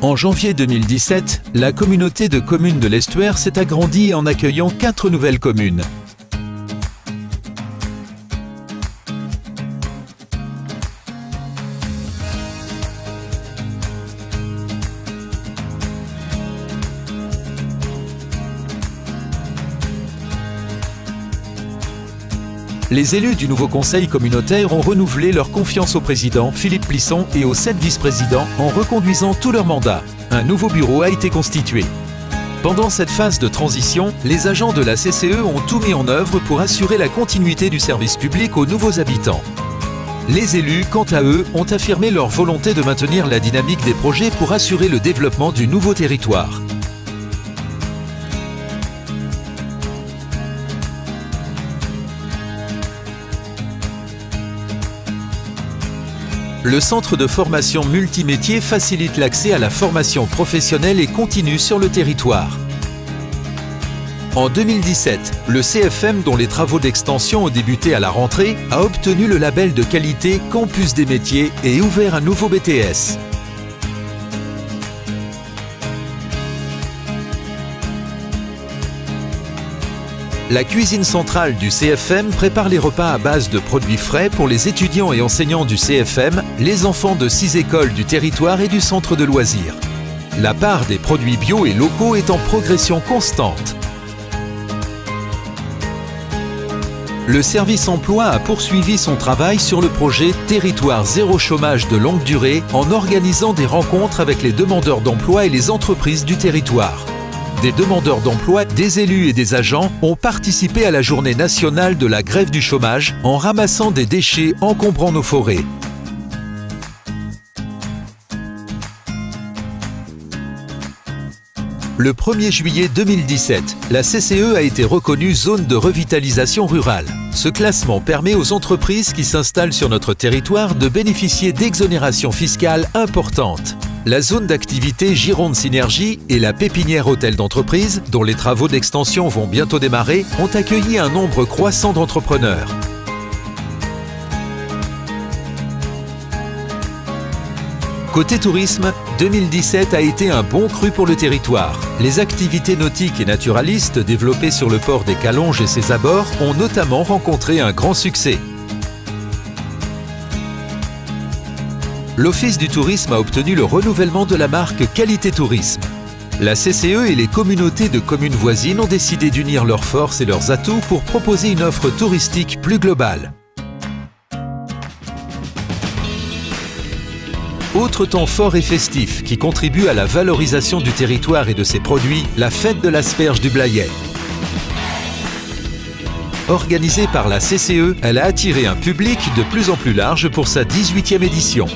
En janvier 2017, la communauté de communes de l'Estuaire s'est agrandie en accueillant 4 nouvelles communes. Les élus du nouveau conseil communautaire ont renouvelé leur confiance au président, Philippe Plisson, et aux 7 vice-présidents en reconduisant tout leur mandat. Un nouveau bureau a été constitué. Pendant cette phase de transition, les agents de la CCE ont tout mis en œuvre pour assurer la continuité du service public aux nouveaux habitants. Les élus, quant à eux, ont affirmé leur volonté de maintenir la dynamique des projets pour assurer le développement du nouveau territoire. Le centre de formation multimétier facilite l'accès à la formation professionnelle et continue sur le territoire. En 2017, le CFM, dont les travaux d'extension ont débuté à la rentrée, a obtenu le label de qualité Campus des métiers et ouvert un nouveau BTS. La cuisine centrale du CFM prépare les repas à base de produits frais pour les étudiants et enseignants du CFM, les enfants de 6 écoles du territoire et du centre de loisirs. La part des produits bio et locaux est en progression constante. Le service emploi a poursuivi son travail sur le projet Territoire zéro chômage de longue durée en organisant des rencontres avec les demandeurs d'emploi et les entreprises du territoire. Des demandeurs d'emploi, des élus et des agents ont participé à la journée nationale de la grève du chômage en ramassant des déchets encombrant nos forêts. Le 1er juillet 2017, la CCE a été reconnue zone de revitalisation rurale. Ce classement permet aux entreprises qui s'installent sur notre territoire de bénéficier d'exonérations fiscales importantes. La zone d'activité Gironde Synergie et la pépinière hôtel d'entreprise, dont les travaux d'extension vont bientôt démarrer, ont accueilli un nombre croissant d'entrepreneurs. Côté tourisme, 2017 a été un bon cru pour le territoire. Les activités nautiques et naturalistes développées sur le port des Calonges et ses abords ont notamment rencontré un grand succès. L'Office du tourisme a obtenu le renouvellement de la marque Qualité Tourisme. La CCE et les communautés de communes voisines ont décidé d'unir leurs forces et leurs atouts pour proposer une offre touristique plus globale. Autre temps fort et festif qui contribue à la valorisation du territoire et de ses produits, la fête de l'asperge du Blayais. Organisée par la CCE, elle a attiré un public de plus en plus large pour sa 18e édition.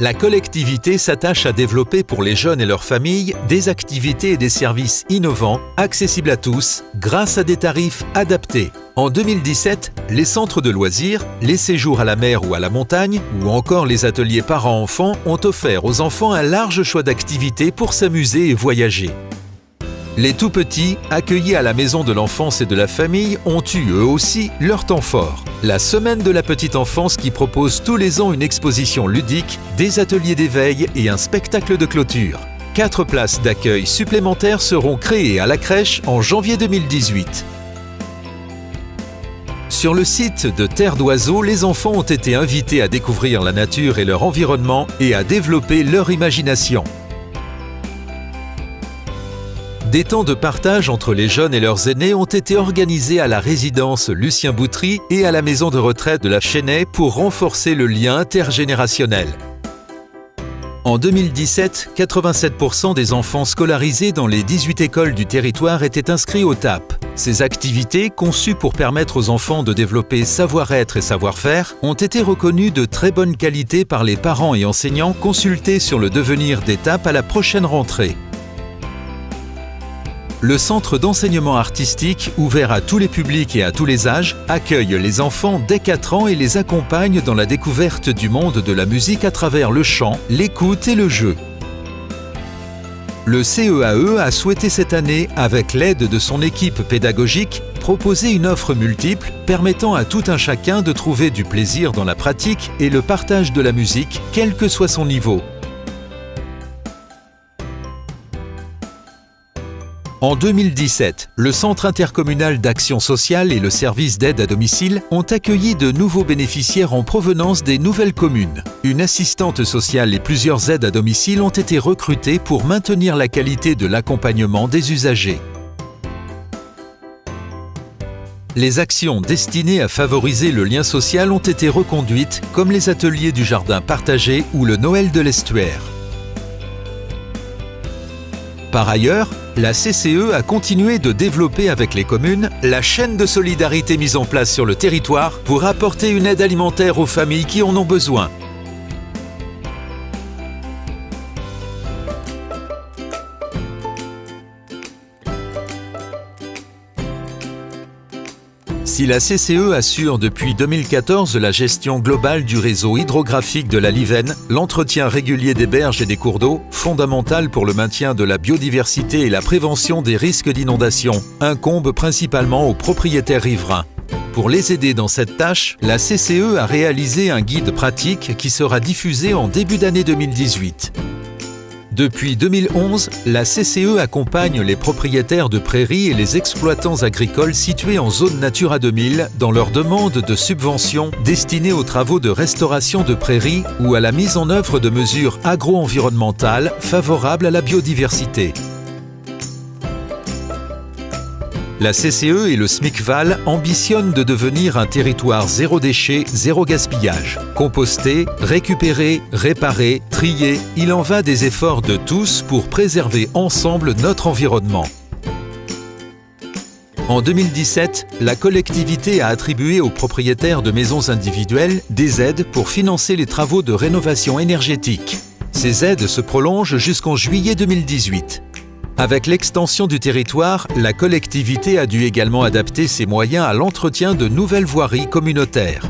La collectivité s'attache à développer pour les jeunes et leurs familles des activités et des services innovants, accessibles à tous, grâce à des tarifs adaptés. En 2017, les centres de loisirs, les séjours à la mer ou à la montagne, ou encore les ateliers parents-enfants ont offert aux enfants un large choix d'activités pour s'amuser et voyager. Les tout-petits, accueillis à la maison de l'enfance et de la famille, ont eu eux aussi leur temps fort. La semaine de la petite enfance qui propose tous les ans une exposition ludique, des ateliers d'éveil et un spectacle de clôture. 4 places d'accueil supplémentaires seront créées à la crèche en janvier 2018. Sur le site de Terre d'Oiseaux, les enfants ont été invités à découvrir la nature et leur environnement et à développer leur imagination. Des temps de partage entre les jeunes et leurs aînés ont été organisés à la résidence Lucien Boutry et à la maison de retraite de la Chênaie pour renforcer le lien intergénérationnel. En 2017, 87% des enfants scolarisés dans les 18 écoles du territoire étaient inscrits au TAP. Ces activités, conçues pour permettre aux enfants de développer savoir-être et savoir-faire, ont été reconnues de très bonne qualité par les parents et enseignants consultés sur le devenir des TAP à la prochaine rentrée. le centre d'enseignement artistique, ouvert à tous les publics et à tous les âges, accueille les enfants dès 4 ans et les accompagne dans la découverte du monde de la musique à travers le chant, l'écoute et le jeu. Le CEAE a souhaité cette année, avec l'aide de son équipe pédagogique, proposer une offre multiple permettant à tout un chacun de trouver du plaisir dans la pratique et le partage de la musique, quel que soit son niveau. En 2017, le Centre intercommunal d'action sociale et le service d'aide à domicile ont accueilli de nouveaux bénéficiaires en provenance des nouvelles communes. Une assistante sociale et plusieurs aides à domicile ont été recrutés pour maintenir la qualité de l'accompagnement des usagers. Les actions destinées à favoriser le lien social ont été reconduites, comme les ateliers du jardin partagé ou le Noël de l'Estuaire. Par ailleurs, la CCE a continué de développer avec les communes la chaîne de solidarité mise en place sur le territoire pour apporter une aide alimentaire aux familles qui en ont besoin. Si la CCE assure depuis 2014 la gestion globale du réseau hydrographique de la Livenne, l'entretien régulier des berges et des cours d'eau, fondamental pour le maintien de la biodiversité et la prévention des risques d'inondation, incombe principalement aux propriétaires riverains. Pour les aider dans cette tâche, la CCE a réalisé un guide pratique qui sera diffusé en début d'année 2018. Depuis 2011, la CCE accompagne les propriétaires de prairies et les exploitants agricoles situés en zone Natura 2000 dans leur demande de subventions destinées aux travaux de restauration de prairies ou à la mise en œuvre de mesures agro-environnementales favorables à la biodiversité. La CCE et le SMICVAL ambitionnent de devenir un territoire zéro déchet, zéro gaspillage. Composter, récupérer, réparer, trier, il en va des efforts de tous pour préserver ensemble notre environnement. En 2017, la collectivité a attribué aux propriétaires de maisons individuelles des aides pour financer les travaux de rénovation énergétique. Ces aides se prolongent jusqu'en juillet 2018. Avec l'extension du territoire, la collectivité a dû également adapter ses moyens à l'entretien de nouvelles voiries communautaires.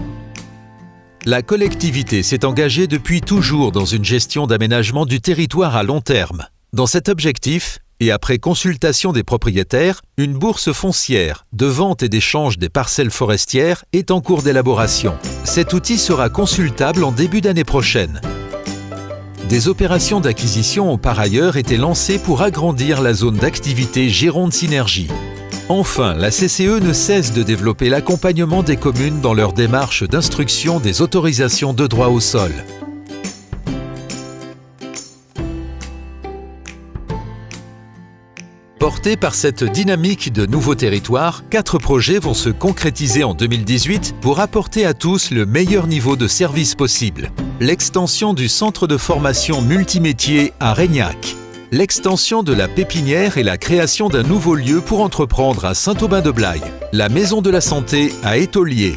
La collectivité s'est engagée depuis toujours dans une gestion d'aménagement du territoire à long terme. Dans cet objectif, et après consultation des propriétaires, une bourse foncière de vente et d'échange des parcelles forestières est en cours d'élaboration. Cet outil sera consultable en début d'année prochaine. Des opérations d'acquisition ont par ailleurs été lancées pour agrandir la zone d'activité Gironde Synergie. Enfin, la CCE ne cesse de développer l'accompagnement des communes dans leur démarche d'instruction des autorisations de droit au sol. Portés par cette dynamique de nouveaux territoires, 4 projets vont se concrétiser en 2018 pour apporter à tous le meilleur niveau de service possible. L'extension du centre de formation multimétier à Reignac, l'extension de la pépinière et la création d'un nouveau lieu pour entreprendre à Saint-Aubin-de-Blaye, la maison de la santé à Étolier,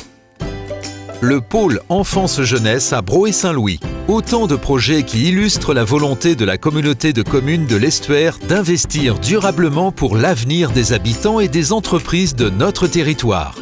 le pôle enfance-jeunesse à Broye-Saint-Louis. Autant de projets qui illustrent la volonté de la communauté de communes de l'Estuaire d'investir durablement pour l'avenir des habitants et des entreprises de notre territoire.